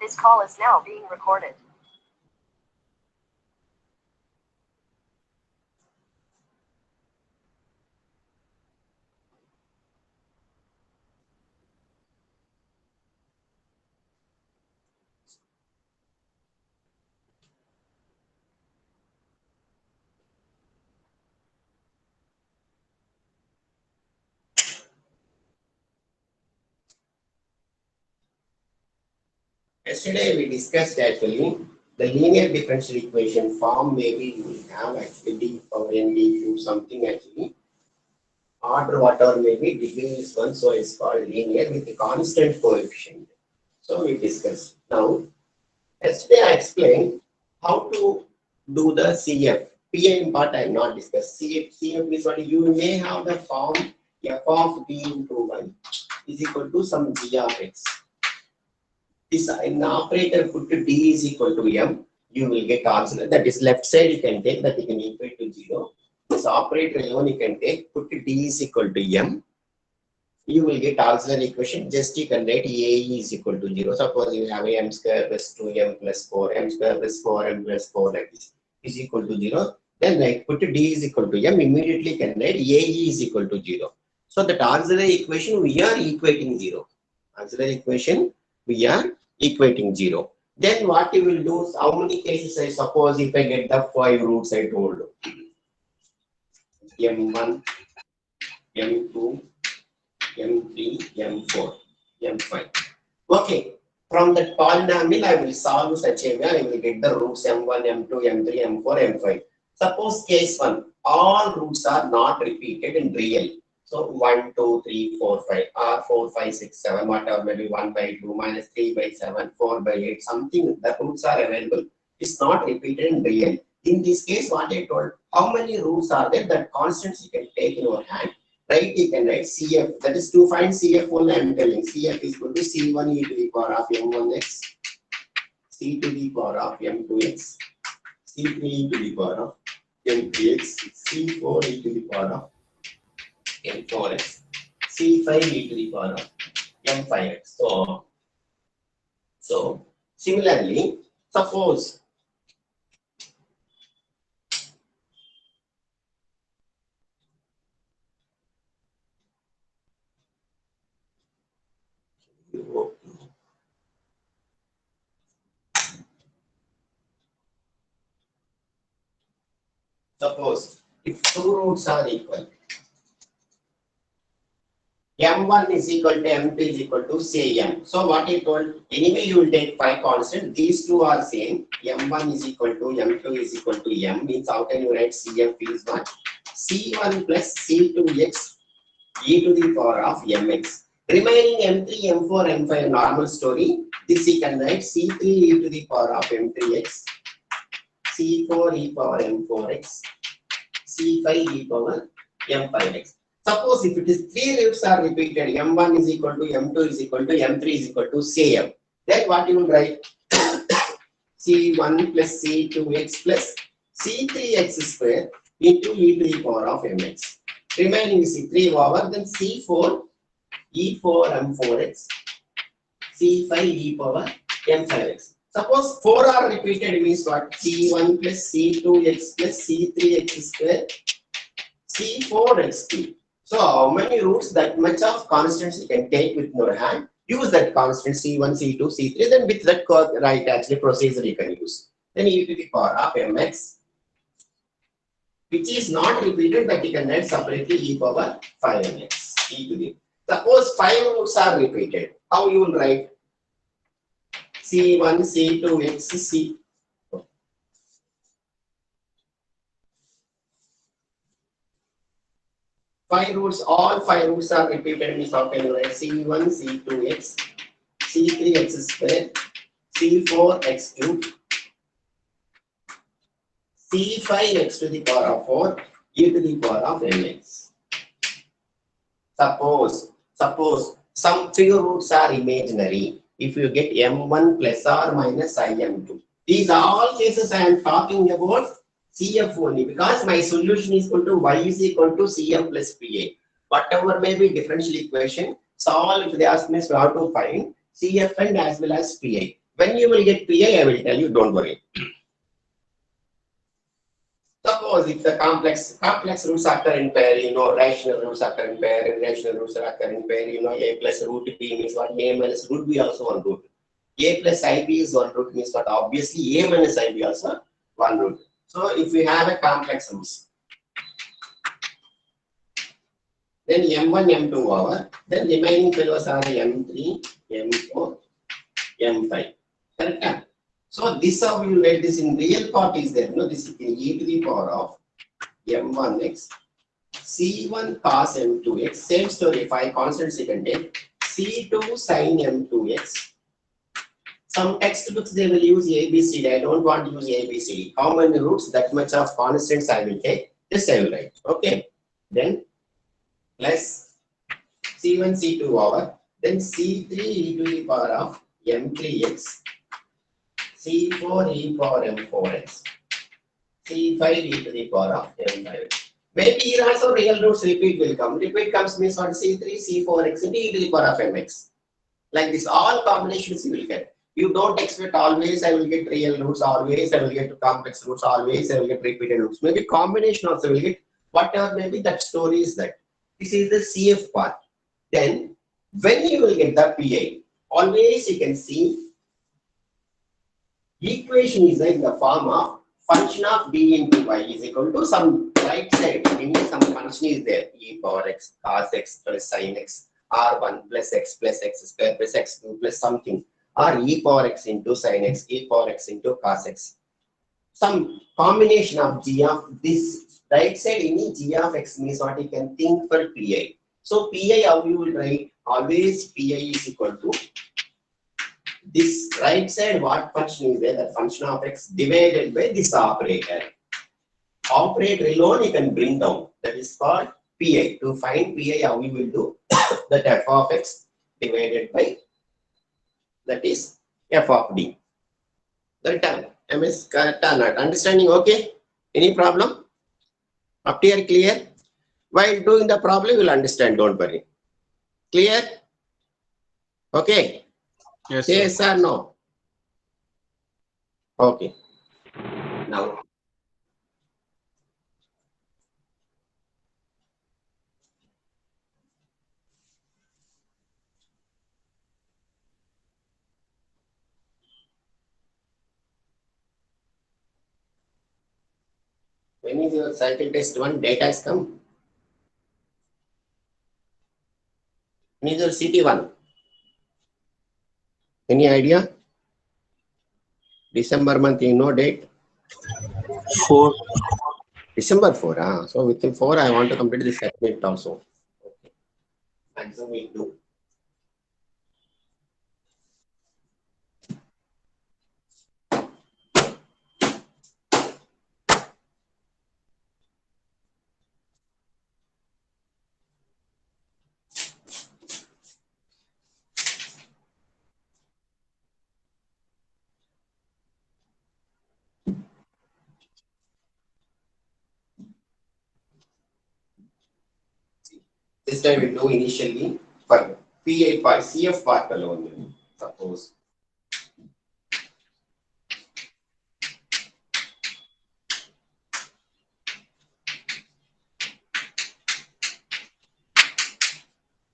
This call is now being recorded. Yesterday we discussed actually the linear differential equation form. Maybe you will have actually d power n d cube something actually order whatever may be degree is one, so it's called linear with a constant coefficient. So we discussed. Now yesterday I explained how to do the CF. PN part I have not discussed. CF is what you may have the form f of b into 1 is equal to some g of x. This in the operator put d is equal to m, you will get answer. That is left side you can take, that you can equate to 0. This operator alone you can take, put d is equal to m, you will get auxiliary equation. Just you can write a is equal to 0. Suppose you have m square plus 2m plus 4, m square plus 4m plus 4 like this is equal to 0. Then like put d is equal to m, immediately can write a is equal to 0. So that auxiliary equation we are equating 0. Auxiliary equation we are equating 0. Then what you will do, how many cases I suppose if I get the 5 roots I told m1, m2, m3, m4, m5. Okay, from that polynomial I will solve such a way I will get the roots m1, m2, m3, m4, m5. Suppose case 1, all roots are not repeated in real. So 1, 2, 3, 4, 5, or 4, 5, 6, 7, whatever, maybe 1 by 2, minus 3 by 7, 4 by 8, something, the roots are available, is not repeated in real. In this case, what I told, how many roots are there, that constants you can take in your hand, right? You can write CF, that is to find CF only I am telling, CF is equal to C1 e to the power of m1x, C to the power of m2x, C3 e to the power of m3x, C4 e to the power of m4x, C5 e to the power of m5x. So similarly, suppose if two roots are equal, m1 is equal to m2 is equal to say m. So what I told, anyway you will take 5 constant, these two are same, m1 is equal to m2 is equal to m, means how can you write CF is what? C1 plus C2x e to the power of mx. Remaining m3, m4, m5 normal story, this you can write C3 e to the power of m3x, C4 e power m4x, C5 e power m5x. Suppose if it is 3 roots are repeated, m1 is equal to m2 is equal to m3 is equal to say m. Then what you will write? C1 plus C2x plus C3x square into e to the power of mx. Remaining C3 over, then C4 e4 m4x, C5 e power m5x. Suppose 4 are repeated, means what? C1 plus C2x plus C3x square, C4x3. So how many roots, that much of constants you can take with your hand, use that constant C1, C2, C3, then with that right actually procedure you can use. Then e to the power of mx, which is not repeated, but you can write separately e power 5mx. E to the. Suppose 5 roots are repeated, how you will write? C1, C2, x, C. 5 roots, all 5 roots are repeated, means how can you write? C1, C2x, C3x square, C4x cube, C5x to the power of 4, e to the power of mx. Suppose some few roots are imaginary. If you get m1 plus or minus im2, these are all cases I am talking about CF only, because my solution is equal to y is equal to CF plus PA. Whatever may be differential equation, solve if they ask me how to find CF and as well as PA. When you will get PI, I will tell you, don't worry. Suppose if the complex roots occur in pair, rational roots occur in pair, irrational roots occur in pair, A plus root B means what? A minus root B also one root. A plus IB is one root means what? Obviously A minus IB also one root. So if we have a complex roots, then M1, M2 over, then remaining fellows are M3, M4, M5. Correct? So this how we will write this in real part is there. This is in e to the power of M1x, C1 cos M2x, same story, 5 constants you can take, C2 sin M2x. Some textbooks they will use ABCD. I don't want to use ABCD. How many roots? That much of constants I will take. This I will write. Okay. Then plus C1, C2 over. Then C3 e to the power of M3x. C4 e power M4x. C5 e to the power of M5. Maybe here also real roots repeat will come. Repeat comes means on C3, C4x into e to the power of Mx. Like this, all combinations you will get. You don't expect always I will get real roots, always I will get complex roots, always I will get repeated roots. Maybe combination also will get whatever maybe that story is that. This is the CF part. Then when you will get the PI, always you can see equation is in the form of function of d into y is equal to some right side, meaning some function is there, e power x cos x plus sin x, r1 plus x square plus x2 plus something, or e power x into sin x, e power x into cos x. Some combination of g of this right side, any g of x means what you can think for pi. So pi, how you will write? Always pi is equal to this right side, what function is there? The function of x divided by this operator. Operator alone you can bring down. That is called pi. To find pi, how we will do? That f of x divided by, that is f of d. That time, MS correct or not? Understanding okay? Any problem? Up here clear? While doing the problem, you will understand, don't worry. Clear? Okay. Yes, Yes or no? Okay. Now, when is your cycle test 1? Data has come. When is your CT1? Any idea? December month, you know date? 4. December 4. So within 4, I want to complete this segment also. Okay. And so we do. This time we do initially for PA part, CF part alone. Suppose.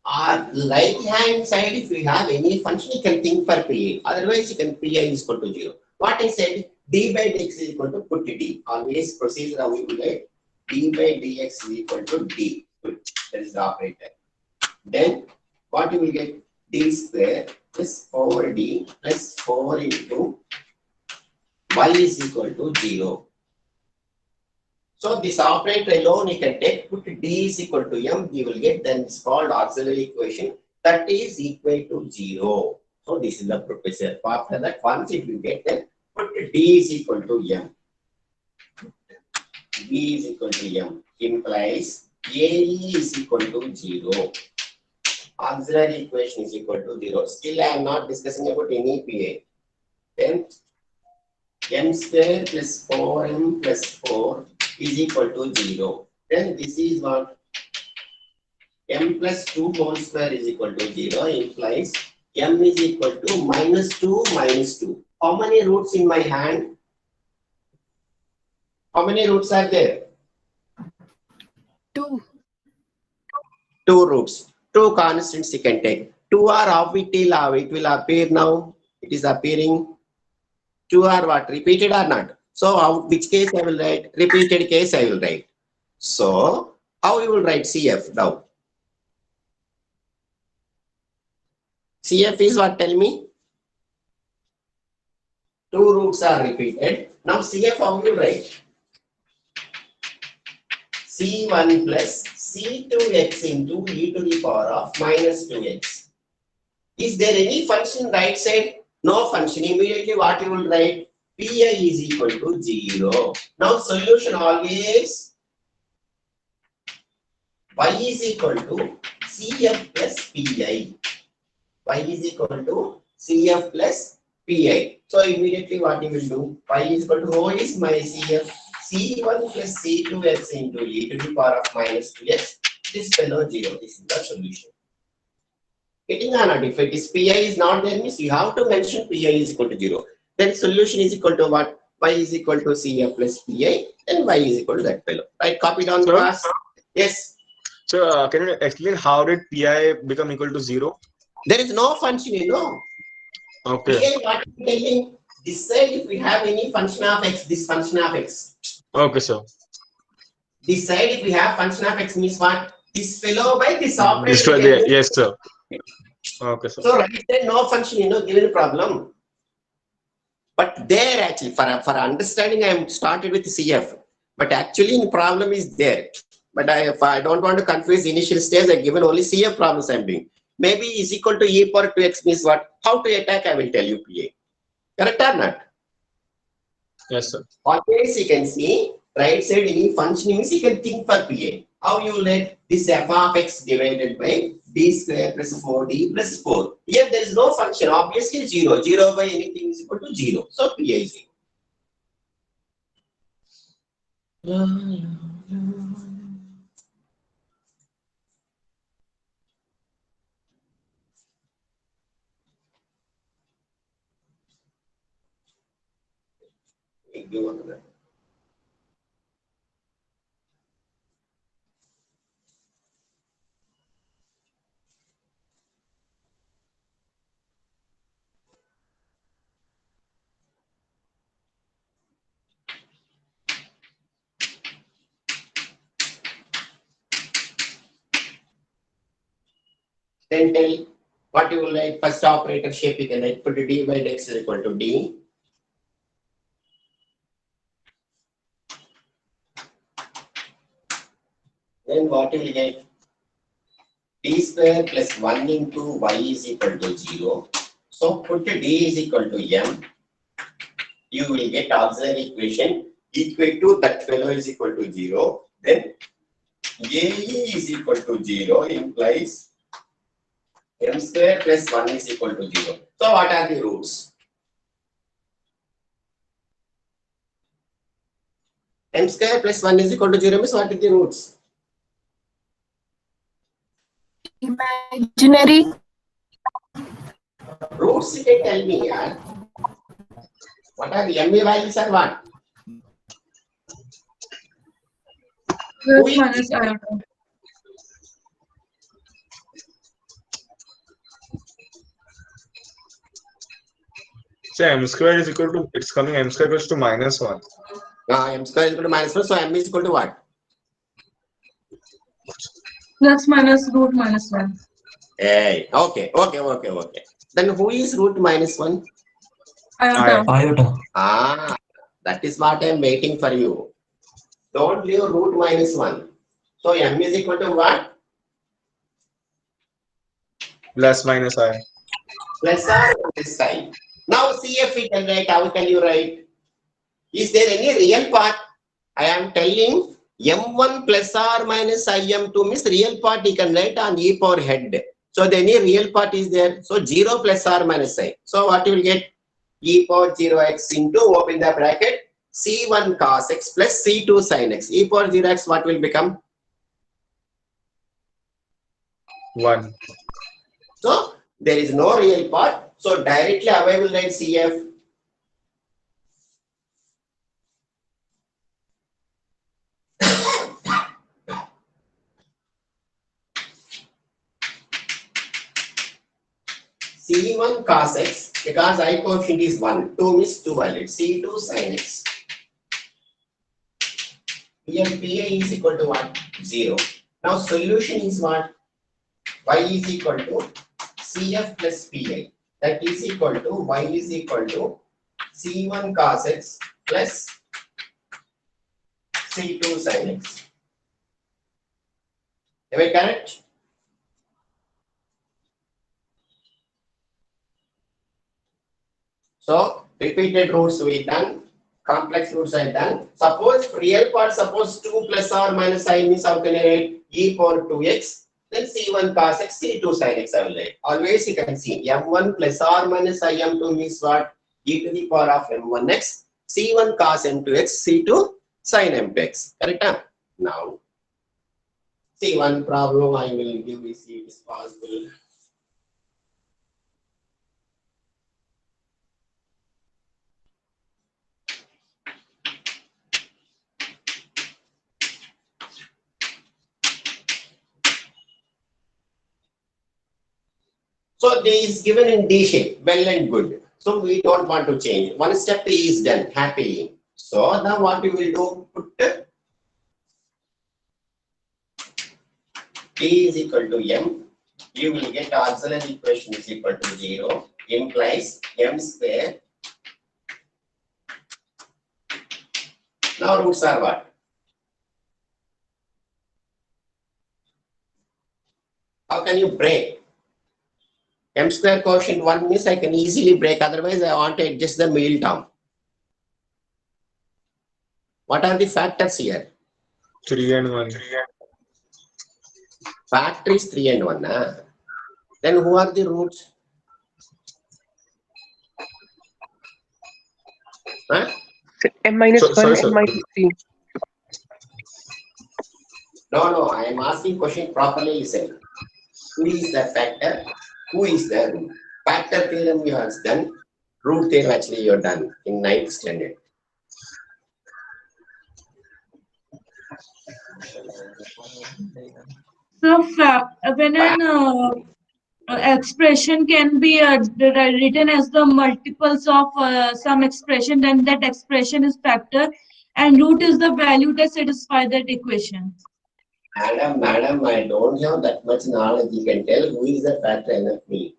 Right hand side, if you have any function, you can think for PA. Otherwise, you can PA is equal to 0. What I said, d by dx is equal to put d. Always procedure how we will get d by dx is equal to d. That is the operator. Then what you will get? D square plus 4d plus 4 into y is equal to 0. So this operator alone you can take, put d is equal to m, you will get, then it's called auxiliary equation, that is equal to 0. So this is the procedure. After that, once it will get, then put d is equal to m. B is equal to m implies AE is equal to 0. Auxiliary equation is equal to 0. Still I am not discussing about any PA. Then m square plus 4m plus 4 is equal to 0. Then this is what? M plus 2 whole square is equal to 0 implies m is equal to minus 2 minus 2. how many roots in my hand? How many roots are there? 2. 2 roots. 2 constants you can take. 2 are of it will appear now. It is appearing. 2 are what? Repeated or not? So which case I will write? Repeated case I will write. So how you will write CF now? CF is what? Tell me. 2 roots are repeated. Now CF how you write? C1 plus C2x into e to the power of minus 2x. Is there any function right side? No function. Immediately what you will write? Pi is equal to 0. Now solution always y is equal to CF plus Pi. Y is equal to CF plus Pi. So immediately what you will do? Y is equal to rho is my CF. C1 plus C2x into e to the power of minus 2x. This fellow 0. This is the solution. Getting or not? If it is Pi is not there, means you have to mention Pi is equal to 0. Then solution is equal to what? Y is equal to CF plus Pi. Then Y is equal to that fellow. Right? Copy down the class. Yes. So can you explain how did Pi become equal to 0? There is no function, you know. Okay. Pi, what I'm telling, this side if we have any function of x, this function of x. Okay, sir. This side if we have function of x means what? This fellow by this operator. This was there. Yes, sir. Okay, sir. So right there no function, you know, given a problem. But there actually for understanding I am started with CF. But actually the problem is there. But if I don't want to confuse the initial stage, I given only CF problems I am doing. Maybe is equal to e power 2x means what? How to attack I will tell you PA. Correct or not? Yes, sir. Always you can see right side any function means you can think for PA. How you let this f of x divided by d square plus 4d plus 4. Here there is no function, obviously 0. 0 by anything is equal to 0. So PA is 0. Do another. Then tell what you will write first operator shape you can write put d by x is equal to d. Then what you will get? D square plus 1 into y is equal to 0. So put d is equal to m. You will get auxiliary equation equal to that fellow is equal to 0. Then ae is equal to 0 implies m square plus 1 is equal to 0. So what are the roots? M square plus 1 is equal to 0 means what are the roots? Imaginary. Roots you can tell me, yaar. What are the MA values are what? Plus minus iota. So m square is equal to, it's coming m square equals to minus 1. M square is equal to minus 1, so M is equal to what? Plus minus root minus 1. Hey, okay. Then who is root minus 1? Iota. Iota. Ah, that is what I am waiting for you. Don't leave root minus 1. So M is equal to what? Plus minus I. Plus or minus I. Now CF we can write. How can you write? Is there any real part? I am telling M1 plus or minus IM2 means real part you can write on e power head. So the any real part is there. So 0 plus or minus I. So what you will get? E power 0x into open the bracket C1 cos x plus C2 sin x. E power 0x what will become? 1. So there is no real part. So directly I will write CF. C1 cos x, because I coefficient is 1, 2 means 2 valid, C2 sin x. Here PA is equal to what? 0. Now solution is what? Y is equal to CF plus PI. That is equal to Y is equal to C1 cos x plus C2 sin x. Am I correct? So repeated roots we done, complex roots I done. Suppose real part, suppose 2 plus or minus I means how can I write? E power 2x, then C1 cos x, C2 sin x I will write. Always you can see M1 plus or minus IM2 means what? E to the power of M1x, C1 cos M2x, C2 sin M2x. Correct? Huh? Now, see one problem I will give you, see it is possible. So this is given in D shape, well and good. So we don't want to change. One step is done happily. So now what we will do, put D is equal to M. You will get auxiliary equation is equal to 0, implies M square. Now roots are what? How can you break? M square quotient 1 means I can easily break, otherwise I want to adjust the middle term. What are the factors here? 3 and 1. Factor is 3 and 1. Then who are the roots? Huh? M minus So- 1 sorry, and sir. minus 3. No, I am asking question properly listen. Who is the factor? Who is the root? Factor theorem you have done. Root theorem actually you have done in 9th standard. So, when an expression can be written as the multiples of some expression, then that expression is factor, and root is the value that satisfies that equation. Madam, I don't have that much knowledge. You can tell who is the factor enough me.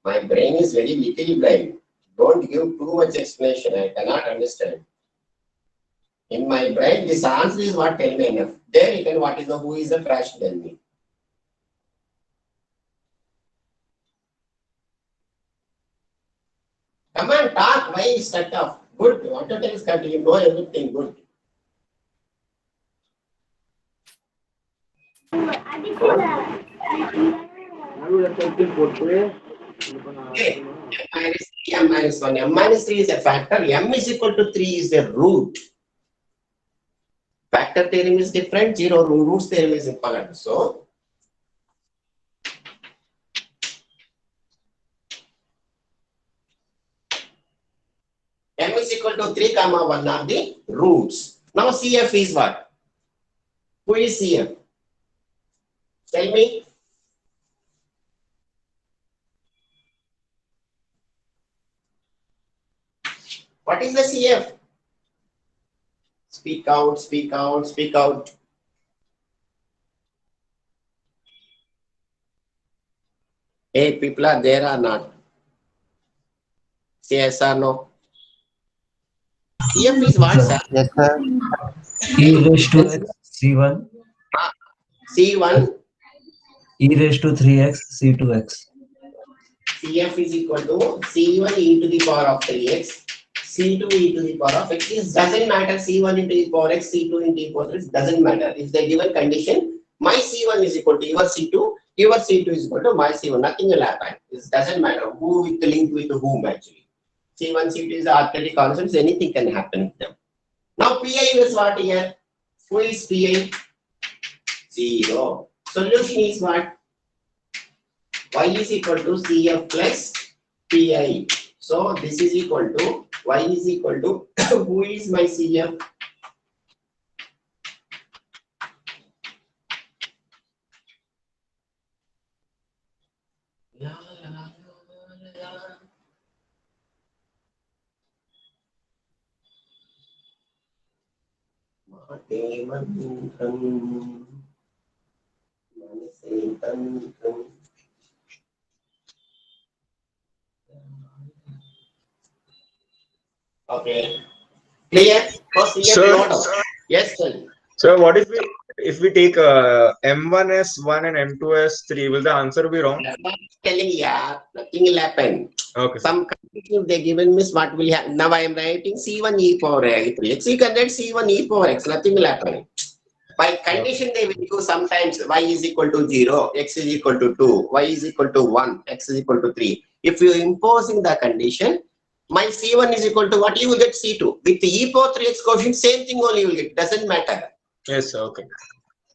My brain is very little blind. Don't give too much explanation. I cannot understand. In my brain, this answer is what tell me enough. There you can what is the who is the fraction tell me. Come on, talk. Why is cut off? Good. What to tell is cut. You know everything. Good. Okay. M minus 1. M minus 3 is a factor. M is equal to 3 is the root. Factor theorem is different. Zero roots theorem is important. So, M is equal to 3 comma 1 are the roots. Now CF is what? Who is CF? Tell me. What is the CF? Speak out, speak out, speak out. Hey, people are there or not? Say yes or no. CF is what, sir? Yes, sir. E raised to x C1, C1, e raised to 3x C2x. CF is equal to C1 e to the power of 3x, C2 e to the power of x. It doesn't matter C1 into the power x, C2 into the power x, doesn't matter. If the given condition, my C1 is equal to your C2, your C2 is equal to my C1, nothing will happen. It doesn't matter who with the link with whom actually. C1, C2 is the arbitrary constants, anything can happen with them. Now PI is what here? Who is PI? 0. Solution is what? Y is equal to CF plus PI. So this is equal to Y is equal to who is my CF? La, la, la, la. Mate mantam, manase tantram. Okay. Clear? First, you have Sir, no doubt. Yes, sir. sir, what if we take M1 as 1 and M2 as 3? Will the answer be wrong? That's what I'm telling you, nothing will happen. Okay. Some condition they given me what will happen. Now I am writing C1 e power x. You can write C1 e power x, nothing will happen. By condition they will do sometimes y is equal to 0, x is equal to 2, y is equal to 1, x is equal to 3. If you imposing the condition, my C1 is equal to what, you will get C2. With the e power 3x coefficient, same thing only you will get, doesn't matter. Yes, sir. Okay.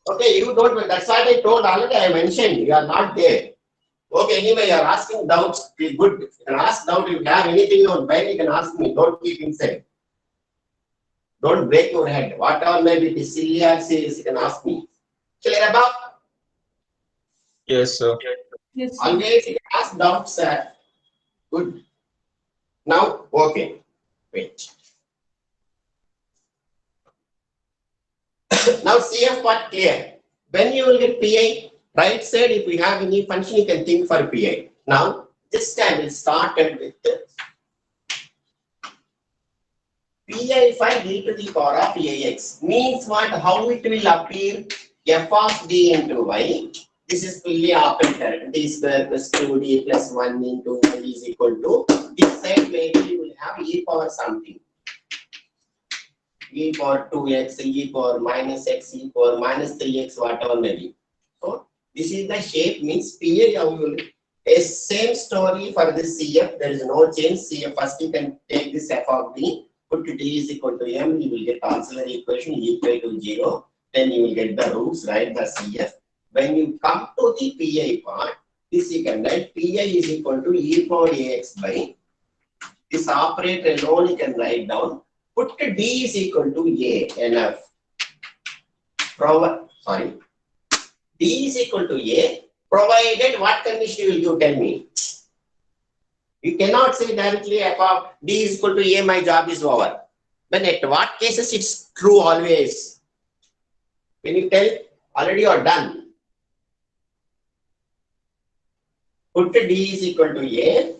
Okay, you don't, that's what I told already, I mentioned, you are not there. Okay, anyway, you are asking doubts, good. You can ask doubt, if you have anything on mind, you can ask me, don't keep inside. Don't break your head. Whatever may be the silly answers, you can ask me. Clear about? Yes, sir. Yes, sir. Always you can ask doubts, sir. Good. Now, okay. Wait. Now, CF part clear. When you will get PI, right side, if we have any function, you can think for PI. Now, this time we started with PI for d to the power of AX. Means what? How it will appear? F of d into y. This is fully operator. D square plus 2d plus 1 into y is equal to. This side maybe you will have e power something. E power 2x, e power minus x, e power minus 3x, whatever may be. So, this is the shape, means PI. A same story for this CF. There is no change. CF first you can take this f of d. Put d is equal to m, you will get auxiliary equation equal to 0. Then you will get the roots, right? The CF. When you come to the PI part, this you can write PI is equal to e power ax by this operator alone you can write down. Put d is equal to a nf. Sorry. D is equal to a, provided what condition will you tell me? You cannot say directly f of d is equal to a, my job is over. But at what cases it's true always? When you tell, already you are done. Put d is equal to a.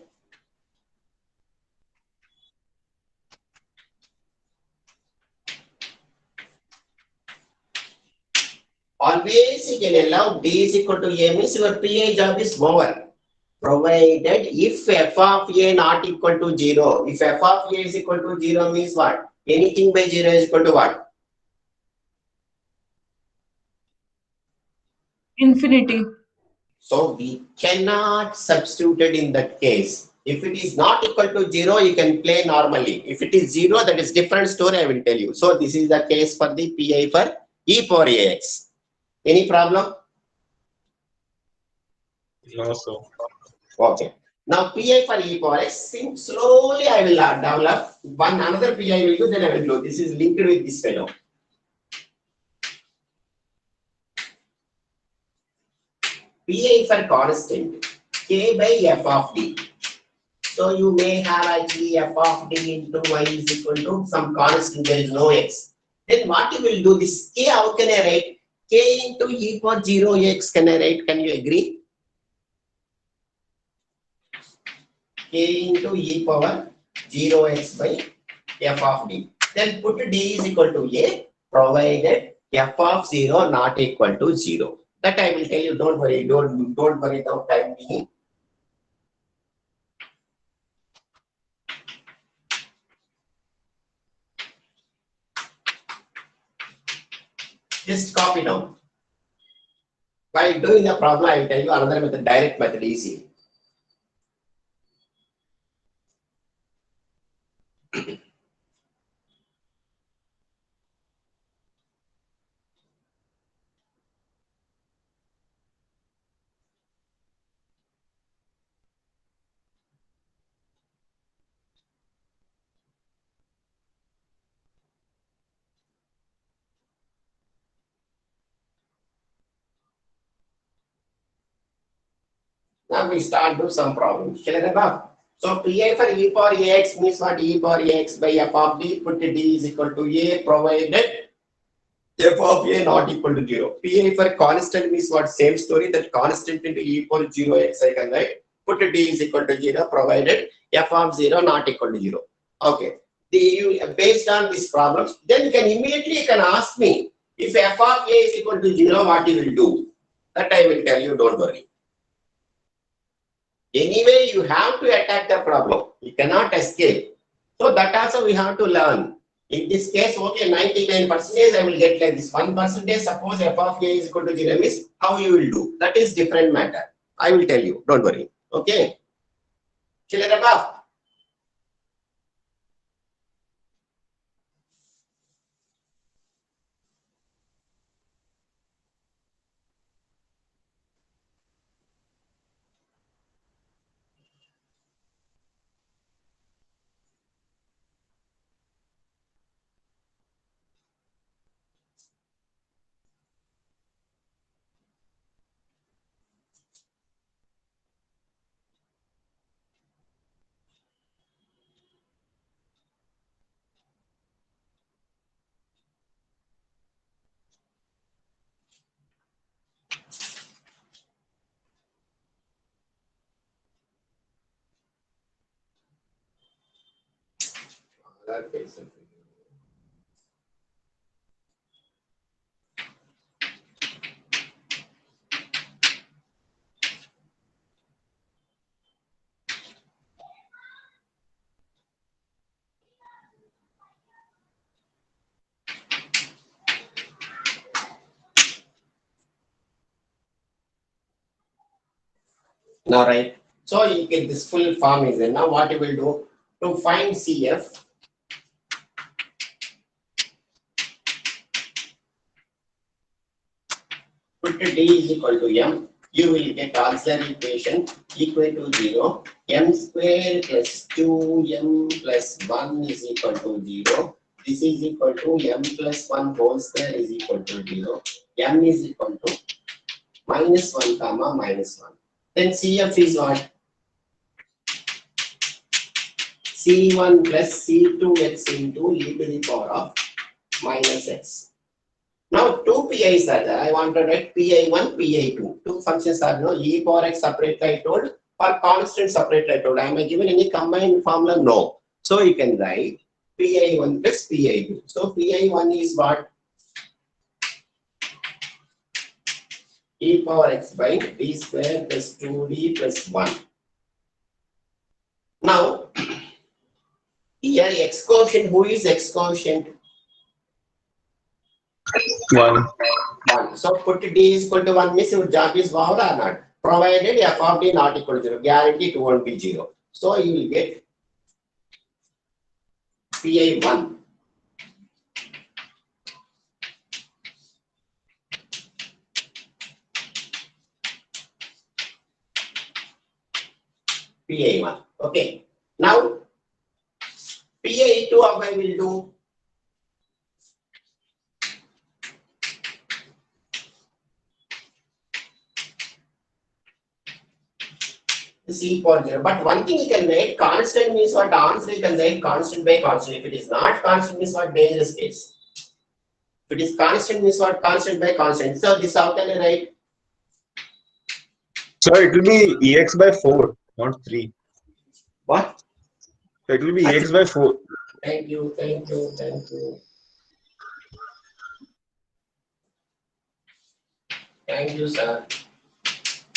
Always you can allow d is equal to a means your PA job is over. Provided if f of a not equal to 0. If f of a is equal to 0 means what? Anything by 0 is equal to what? Infinity. So we cannot substitute it in that case. If it is not equal to 0, you can play normally. If it is 0, that is different story, I will tell you. So this is the case for the PI for e power ax. Any problem? No, sir. Okay. Now PI for e power x, slowly I will develop one another PI will do, then I will do. This is linked with this fellow. PI for constant k by f of d. So you may have actually f of d into y is equal to some constant, there is no x. Then what you will do, this k, how can I write? K into e power 0x can I write? Can you agree? K into e power 0x by f of d. Then put d is equal to a, provided f of 0 not equal to 0. That I will tell you, don't worry, don't worry about time being. Just copy down. While doing the problem, I will tell you another method, direct method, easy. Now we start do some problems. Clear enough? So Pi for e power ax means what? E power ax by f of d, put d is equal to a provided f of a not equal to 0. Pi for constant means what? Same story, that constant into e power 0 x I can write. Put d is equal to 0 provided f of 0 not equal to 0. Okay. Based on these problems, then you can immediately ask me, if f of a is equal to 0, what you will do? That I will tell you, don't worry. Anyway, you have to attack the problem. You cannot escape. So that also we have to learn. In this case, okay, 99% I will get like this. 1%, suppose f of a is equal to 0 means how you will do. That is different matter. I will tell you, don't worry. Okay. Clear enough? Now, right. So you get this full form is there. Now what you will do to find CF? Put d is equal to m. You will get auxiliary equation equal to 0. M square plus 2m plus 1 is equal to 0. This is equal to m plus 1 whole square is equal to 0. M is equal to minus 1 comma minus 1. Then CF is what? C1 plus C2x into e to the power of minus x. Now two PIs are there. I want to write PI1, PI2. Two functions are no e power x separately I told or constant separately I told. Am I given any combined formula? No. So you can write PI1 plus PI2. So PI1 is what? E power x by d square plus 2d plus 1. Now, here x quotient, who is x quotient? 1. 1. So put d is equal to 1 means your job is wow or not. Provided f of d not equal to 0. Guarantee it won't be 0. So you will get PI1. PI1. Okay. Now PI2 how I will do? C for 0. But one thing you can write, constant means what? Answer you can write constant by constant. If it is not constant means what? Dangerous case. If it is constant means what? Constant by constant. So this how can I write? So it will be ex by 4, not 3. What? So it will be ex by 4. Thank you, thank you, thank you. Thank you, sir.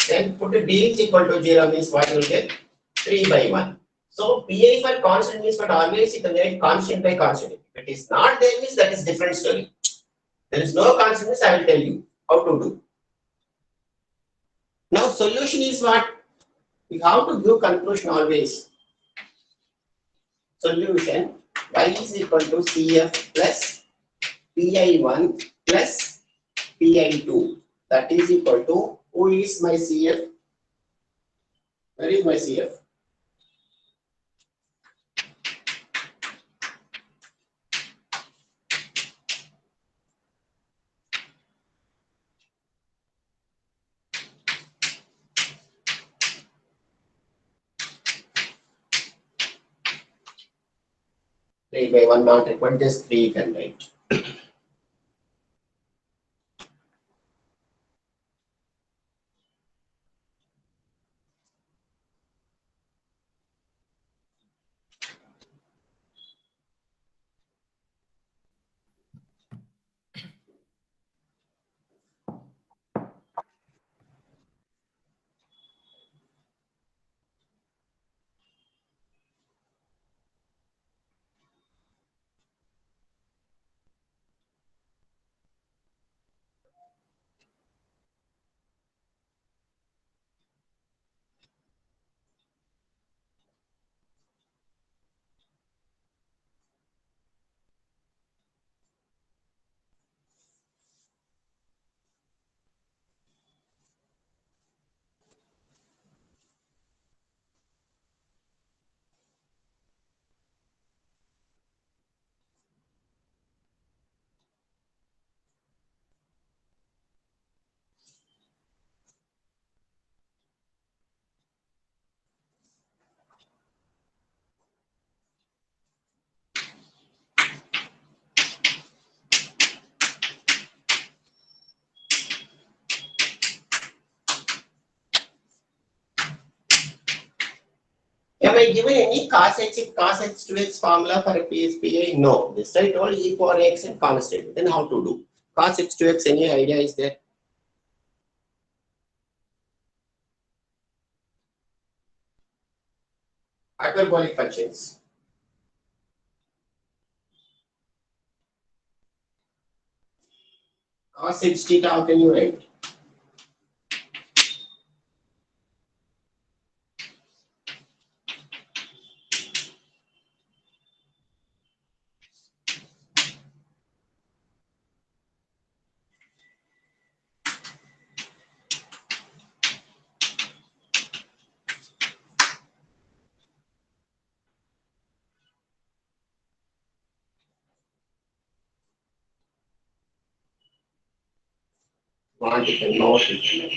Then put a d is equal to 0 means what you will get? 3 by 1. So PI for constant means what? Always you can write constant by constant. If it is not there means that is different story. There is no constant means I will tell you how to do. Now solution is what? You have to give conclusion always. Solution y is equal to CF plus PI1 plus PI2. That is equal to, who is my CF? Where is my CF? 3 by 1 not required, just 3 you can write. Am I given any cos h2x formula for a PSPA? No. This I told e power x and constant. Then how to do? Cos h2x, any idea is there? Hyperbolic functions. Cos h theta, how can you write? Want you can note it.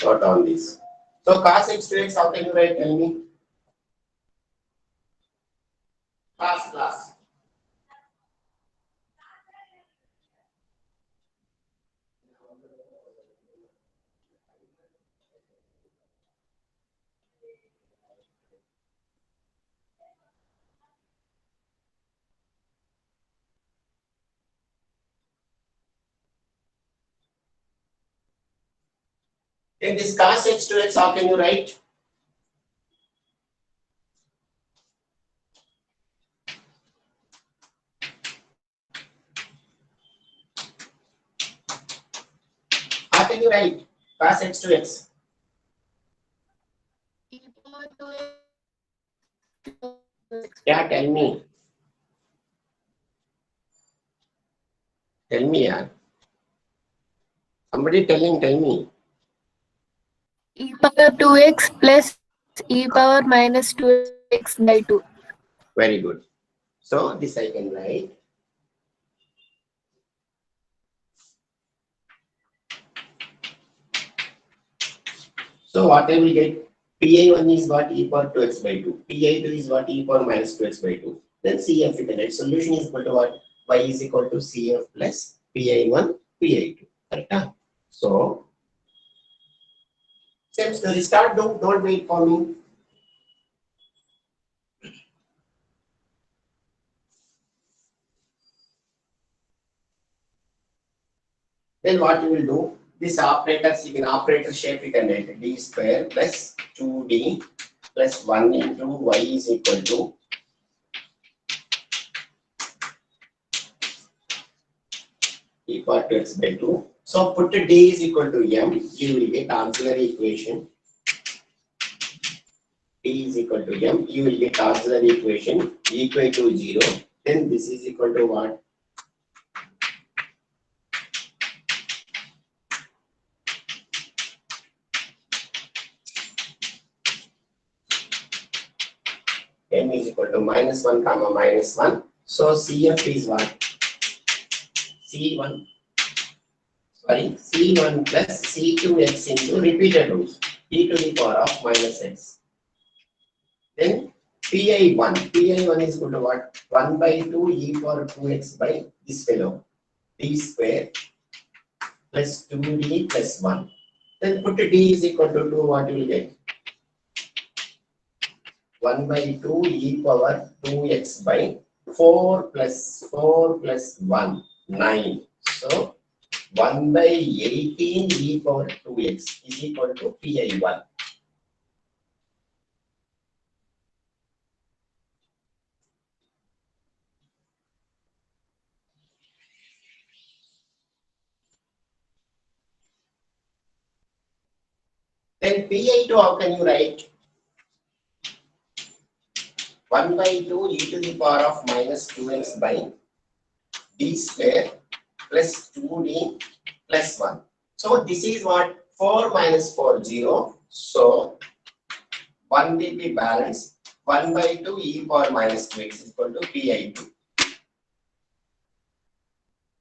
Note on this. So cos h2x, how can you write? Tell me. Class. In this cos h2x, how can you write? How can you write cos h2x? Yeah, tell me. Tell me, yeah. Somebody tell me. E power 2x plus e power minus 2x by 2. Very good. So this I can write. So what I will get? PI1 is what e power 2x by 2. PI2 is what e power minus 2x by 2. Then CF you can write. Solution is equal to what? Y is equal to CF plus PI1, PI2. Correct? Huh? So same story. Start. Don't wait for me. Then what you will do? This operators, you can operator shape you can write d square plus 2d plus 1 into y is equal to e power 2x by 2. So put d is equal to m, you will get auxiliary equation. D is equal to m, you will get auxiliary equation equal to 0. Then this is equal to what? M is equal to minus 1 comma minus 1. So CF is what? C1. Sorry, C1 plus C2x into repeated roots e to the power of minus x. Then PI1 is equal to what? 1 by 2 e power 2x by this fellow, d square plus 2d plus 1. Then put d is equal to 2, what you will get? 1 by 2 e power 2x by 4 plus 1, 9. So 1 by 18 e power 2x is equal to PI1. Then PI2, how can you write? 1 by 2 e to the power of minus 2x by d square plus 2d plus 1. So this is what? 4 minus 4, 0. So 1 will be balanced. 1 by 2 e power minus 2x is equal to PI2.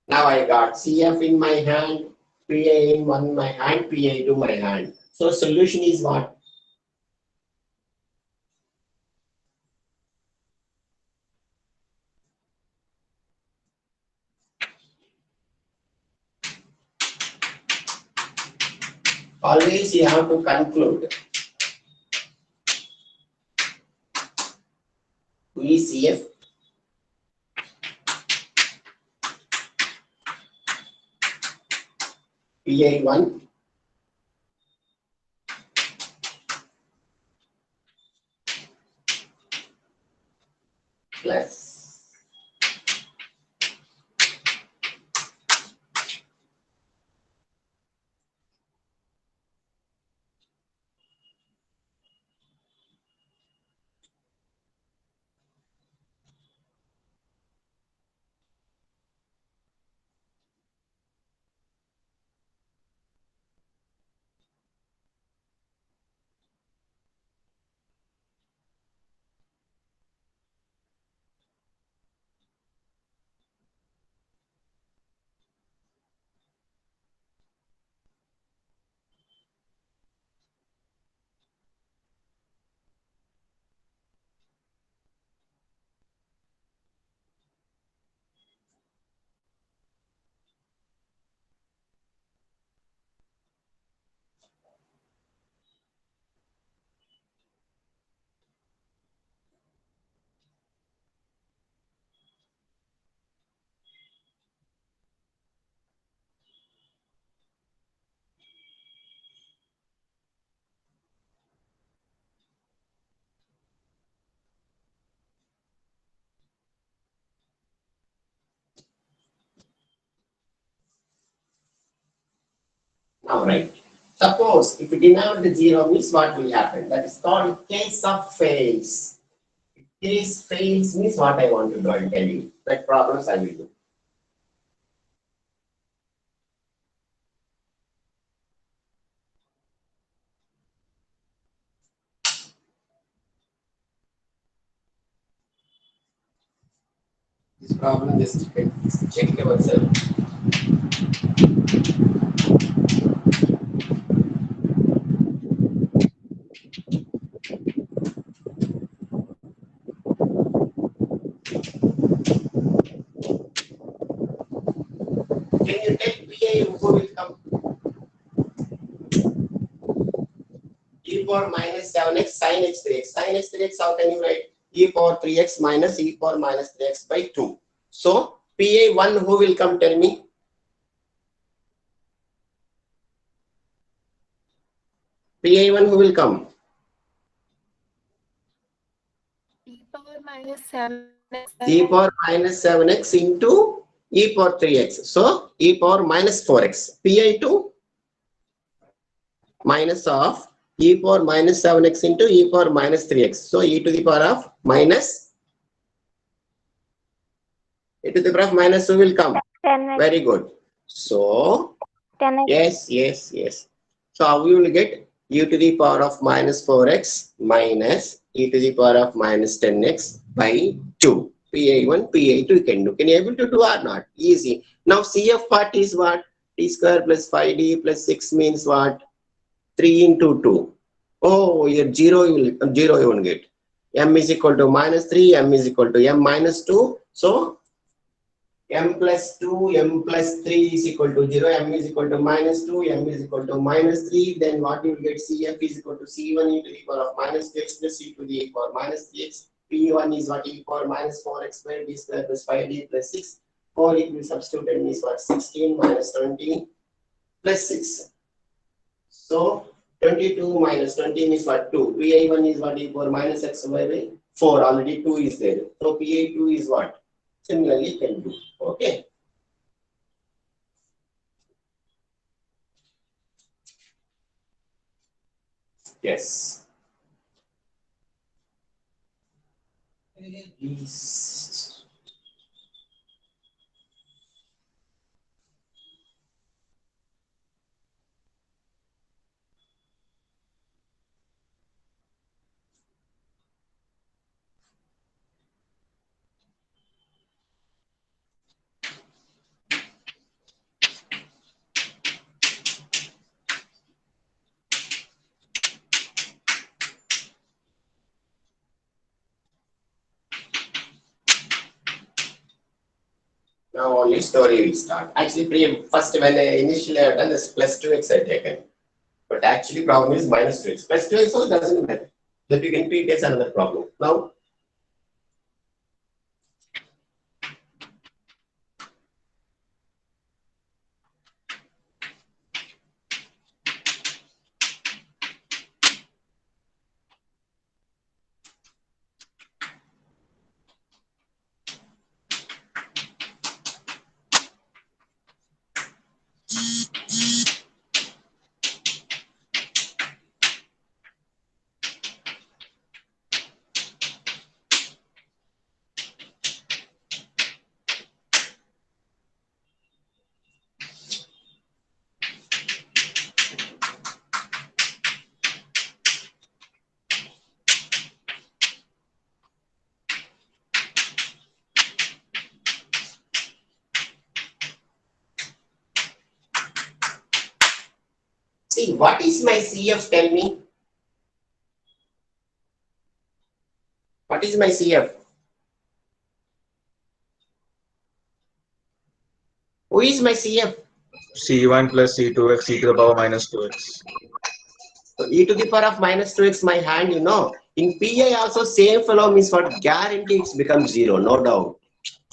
Now I got CF in my hand, PI in my hand, PI2 my hand. So solution is what? Always you have to conclude. Who is CF? PI1 plus now right. Suppose if we denote the 0 means what will happen? That is called case of fails. Case fails means what I want to do, I'll tell you. That problems I will do. This problem just check yourself. Can you take PI who will come? E power minus 7x sin x 3x. Sin x 3x, how can you write? E power 3x minus e power minus 3x by 2. So PI1 who will come, tell me? PI1 who will come? E power minus 7x. E power minus 7x into e power 3x. So e power minus 4x. PI2 minus of e power minus 7x into e power minus 3x. So e to the power of minus, e to the power of minus who will come? 10x. Very good. So 10x. yes. So how we will get e to the power of minus 4x minus e to the power of minus 10x by 2. PI1, PI2 you can do. Can you able to do or not? Easy. Now CF part is what? T square plus 5d plus 6 means what? 3 into 2. Oh, your 0 you won't get. m is equal to minus 3, m is equal to m minus 2. So m plus 2, m plus 3 is equal to 0, m is equal to minus 2, m is equal to minus 3. Then what you will get, Cf is equal to C1 e to the power of minus 2x plus C to the power minus 3x. P1 is what, e to the power minus 4x squared d square plus 5d plus 6. 4 it will substitute and is what, 16 minus 20 plus 6. So 22 minus 20 is what, 2. Pi1 is what, e to the power minus x by 4. Already 2 is there. So Pi2 is what? Similarly can do. Okay. Yes. Please. Now only story will start. Actually, first when I initially have done this plus 2x I taken. But actually problem is minus 2x. Plus 2x also doesn't matter. That you can treat as another problem. Now, see what is my CF, tell me. What is my CF? Who is my CF? C1 plus C2x e to the power minus 2x. So e to the power of minus 2x my hand, you know. In PI also same fellow means what, guarantee it becomes 0, no doubt.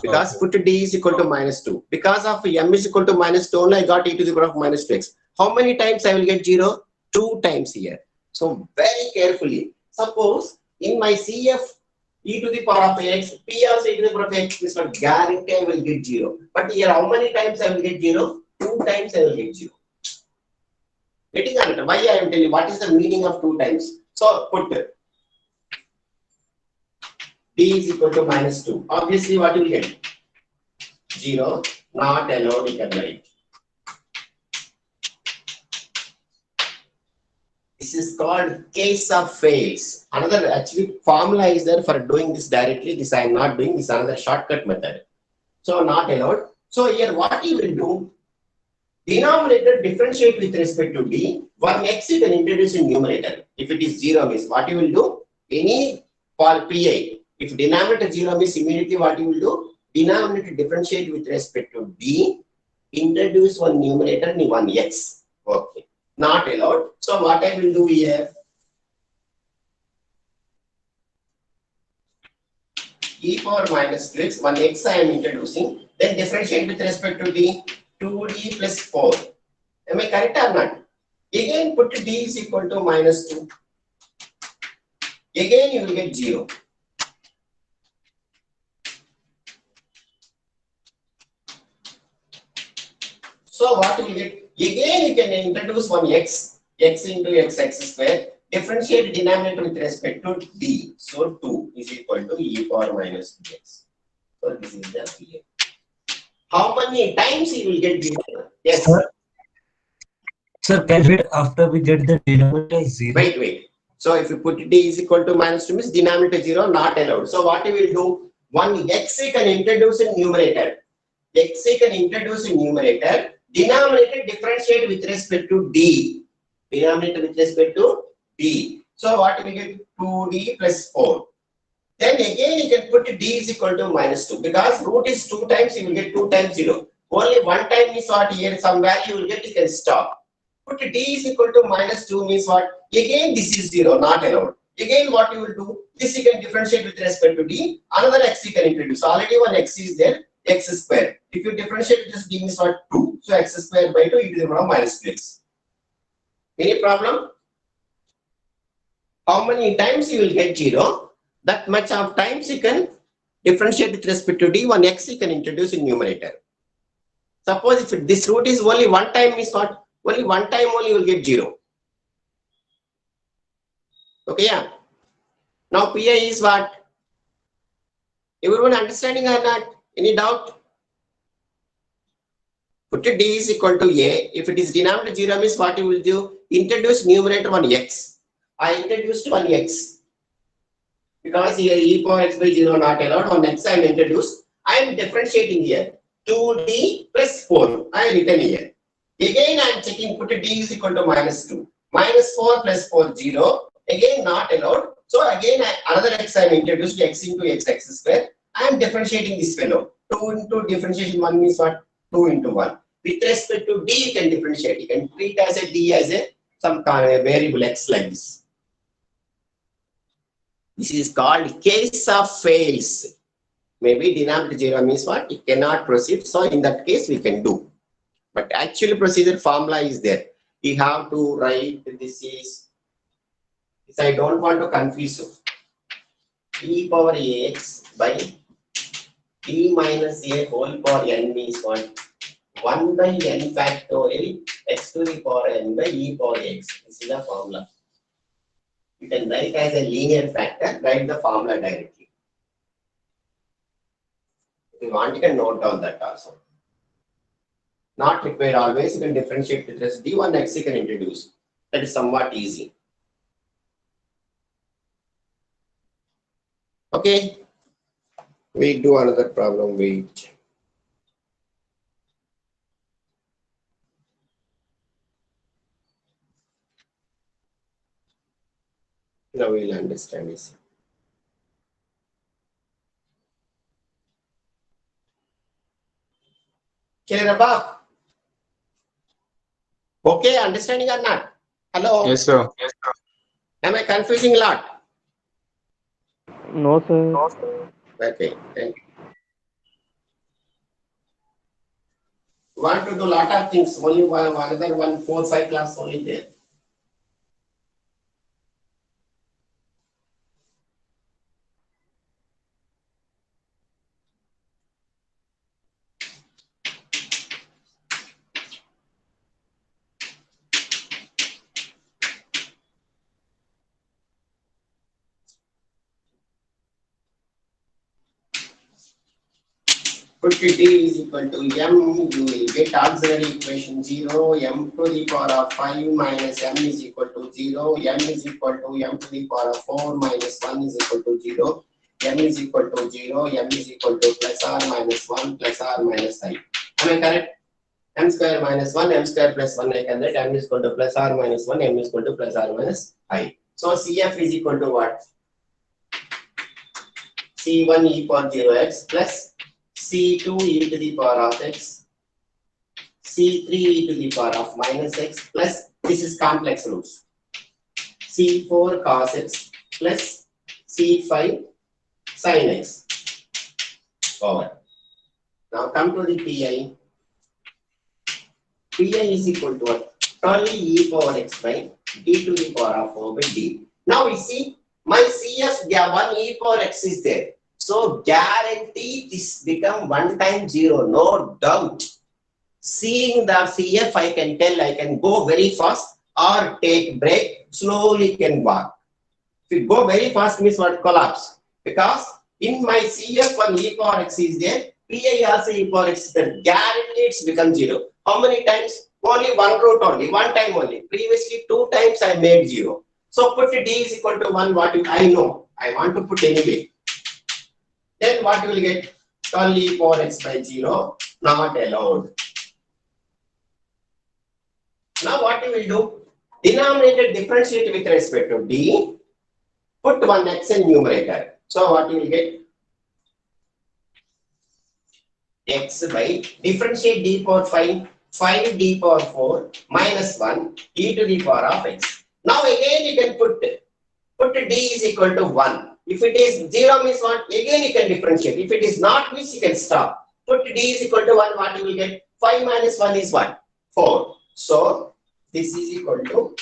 Because Okay. put d is equal to minus 2. Because of m is equal to minus 2 only I got e to the power of minus 2x. How many times I will get 0? 2 times here. So very carefully. Suppose in my CF e to the power of x, p also e to the power of x is what, guarantee I will get 0. But here how many times I will get 0? 2 times I will get 0. Getting on it. Why I am telling you what is the meaning of 2 times? So put d is equal to minus 2. Obviously what you will get? 0, not allowed, you can write. This is called case of fails. Another actually formula is there for doing this directly. This I am not doing. This is another shortcut method. So not allowed. So here what you will do? Denominator differentiate with respect to d. 1x you can introduce in numerator. If it is 0 means what you will do? Any for PI. If denominator 0 means immediately what you will do? Denominator differentiate with respect to d. Introduce one numerator and one x. Okay. Not allowed. So what I will do here? E power minus 2x, one x I am introducing. Then differentiate with respect to d. 2d plus 4. Am I correct or not? Again put d is equal to minus 2. Again you will get 0. So what you get? Again you can introduce one x into x square. Differentiate denominator with respect to d. So 2 is equal to e power minus 2x. So this is the PA. How many times you will get 0? Yes. Sir, can we wait after we get the denominator 0? Wait. So if you put d is equal to minus 2 means denominator 0 not allowed. So what you will do? One x you can introduce in numerator. X you can introduce in numerator. Denominator differentiate with respect to d. Denominator with respect to d. So what we get? 2d plus 4. Then again you can put d is equal to -2 because root is 2 times, you will get 2 times 0. Only one time is what here, some value you will get, you can stop. Put d is equal to -2 means what? Again this is 0, not allowed. Again what you will do, this you can differentiate with respect to d, another x you can introduce. Already one x is there, x square. If you differentiate with this d means what? 2. So x square by 2 e to the power -2x. Any problem? How many times you will get 0? That much of times you can differentiate with respect to d, one x you can introduce in numerator. Suppose if this root is only one time means what? Only one time only you will get 0. Okay, yeah. Now Pi is what? Everyone understanding or not? Any doubt? Put d is equal to a. If it is denominator 0 means what you will do? Introduce numerator one x. I introduced one x. Because here e power x by 0 not allowed, on x I am introduced. I am differentiating here. 2d plus 4. I written here. Again I am checking, put d is equal to -2. -4 plus 4, 0. Again not allowed. So again another x I am introduced, x into x square. I am differentiating this fellow. 2 into differentiation 1 means what? 2 into 1. With respect to d you can differentiate. You can treat as a d as a some kind of variable x like this. This is called case of fails. Maybe denominator 0 means what? It cannot proceed. So in that case we can do. But actually procedure formula is there. We have to write this is, I don't want to confuse you. E power ax by t minus a whole power n means what? 1 by n factorial x to the power n by e power x. This is the formula. You can write as a linear factor, write the formula directly. If you want, you can note down that also. Not required always, you can differentiate with this d1 x you can introduce. That is somewhat easy. Okay. We do another problem, wait. Now we'll understand this. Clear above? Okay, understanding or not? Hello? Yes, sir. Am I confusing a lot? No, sir. Okay, thank you. Want to do lot of things, only one, another 1, 4, 5 class only there. Put d is equal to m, you will get auxiliary equation 0, m to the power of 5 minus m is equal to 0, m is equal to m to the power of 4 minus 1 is equal to 0, m is equal to 0, m is equal to plus or minus 1 plus or minus I. Am I correct? M square minus 1, m square plus 1 I can write, m is equal to plus or minus 1, m is equal to plus or minus I. So CF is equal to what? C1 e power 0x plus C2 e to the power of x, C3 e to the power of minus x plus, this is complex roots, C4 cos x plus C5 sin x over. Now come to the Pi. Pi is equal to what? 12 e power x by d to the power of 4 by d. Now we see my CF, 1 e power x is there. So guarantee this become 1 time 0, no doubt. Seeing the CF, I can tell I can go very fast or take break, slowly can walk. If you go very fast means what? Collapse. Because in my CF, 1 e power x is there, Pi also e power x is there. Guarantee it's become 0. How many times? Only one root only, one time only. Previously 2 times I made 0. So put d is equal to 1, what I know. I want to put anyway. Then what you will get? 12 e power x by 0, not allowed. Now what you will do? Denominator differentiate with respect to d, put 1x in numerator. So what you will get? X by differentiate d power 5 d power 4 minus 1 e to the power of x. Now again you can put d is equal to 1. If it is 0 means what? Again you can differentiate. If it is not means you can stop. Put d is equal to 1, what you will get? 5 minus 1 is what? 4. So this is equal to,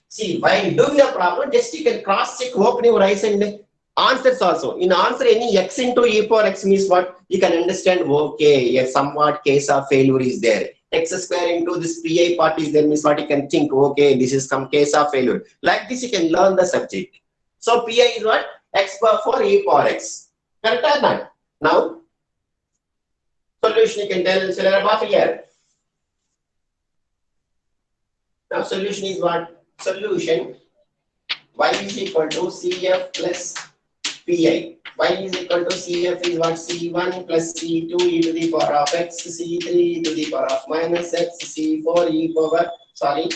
see, while doing the problem, just you can cross check, open your eyes and answers also. In answer, any x into e power x means what? You can understand, okay, a somewhat case of failure is there. X square into this pi part is there means what you can think, okay, this is some case of failure. Like this, you can learn the subject. So pi is what? X power 4 e power x. Correct or not? Now, solution you can tell instead of here. Now solution is what? Solution y is equal to cf plus pi. Y is equal to cf is what? C1 plus C2 e to the power of x, C3 e to the power of minus x, C4 e power, sorry,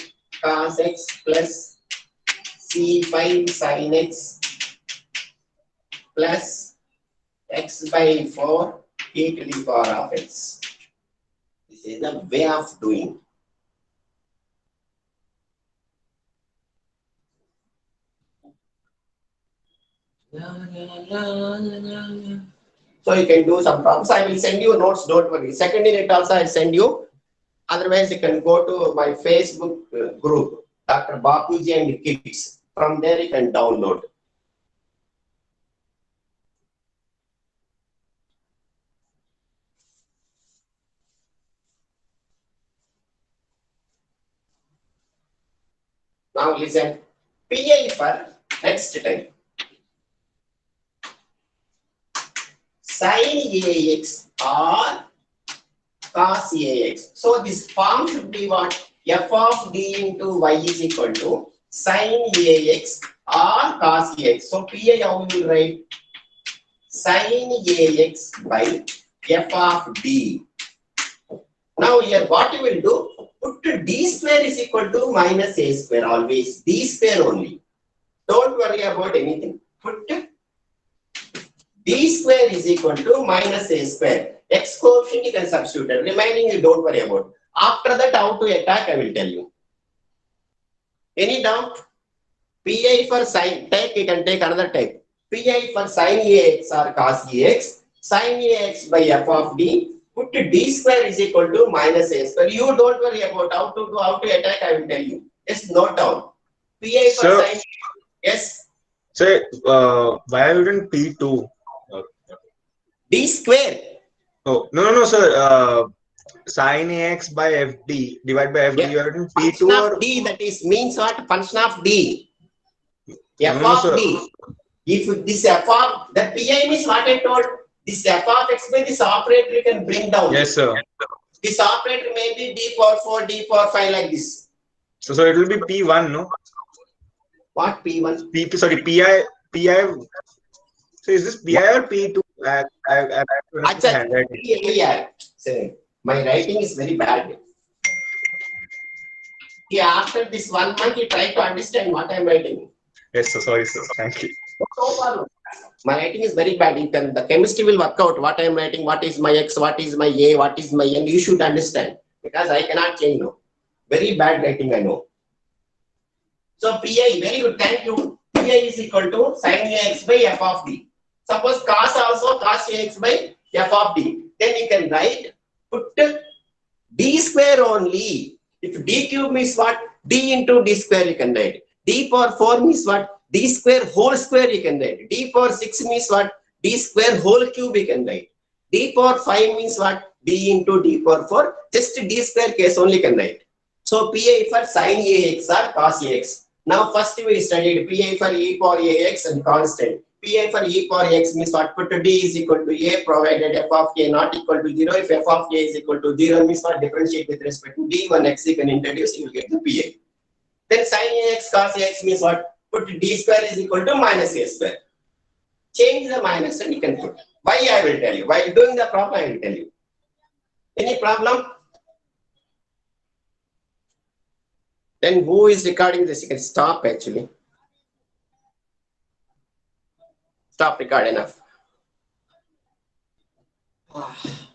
cos x plus C5 sin x plus x by 4 e to the power of x. This is the way of doing. So you can do some problems. I will send you notes, don't worry. Second unit also I'll send you. Otherwise, you can go to my Facebook group, Dr. Bapuji and Kids. From there you can download. Now listen, PI for next time. Sin AX or cos AX. So this form should be what? F of d into y is equal to sin AX or cos AX. So PI how you will write? Sin AX by f of d. Now here what you will do? Put d square is equal to minus a square always. D square only. Don't worry about anything. Put d square is equal to minus a square. X coefficient you can substitute. Remaining you don't worry about. After that how to attack I will tell you. Any doubt? Pi for sin, take, you can take another type. Pi for sin AX or cos AX. Sin AX by f of d. Put d square is equal to minus a square. You don't worry about how to do, how to attack I will tell you. Just note down. Pi for So, sin, yes. say, why have you written P2? D square. Oh, no, sir. Sin AX by FD divided by FD. Yeah. You have written Function P2 of or d, that is means what? Function of d. F No, of sir. d. If this f of, the pi means what I told. This f of x by this operator you can bring down. Yes, sir. This operator may be d power 4, d power 5 like this. So it will be P1, no? What p1? Sorry, PI. So is this PI or P2? I Acha, handwriting. yeah. Say, my writing is very bad. Yeah, after this 1 month, you try to understand what I am writing. Yes, sir. Sorry, sir. Thank you. No problem. My writing is very bad. You can, the chemistry will work out what I am writing, what is my x, what is my a, what is my n. You should understand because I cannot change now. Very bad writing, I know. So pi, very good. Thank you. Pi is equal to sin ax by f of d. Suppose cos also cos ax by f of d. Then you can write put d square only. If d cube means what? D into d square you can write. D power 4 means what? D square whole square you can write. D power 6 means what? D square whole cube you can write. D power 5 means what? D into d power 4. Just d square case only you can write. So pi for sin ax or cos ax. Now first we studied pi for e power ax and constant. Pi for e power x means what? Put d is equal to a provided f of a not equal to 0. If f of a is equal to 0 means what? Differentiate with respect to d1 x you can introduce, you will get the pi. Then sin ax cos ax means what? Put d square is equal to minus a square. Change the minus and you can put. Why I will tell you. While doing the problem I will tell you. Any problem? Then who is recording this? You can stop actually. Stop record enough.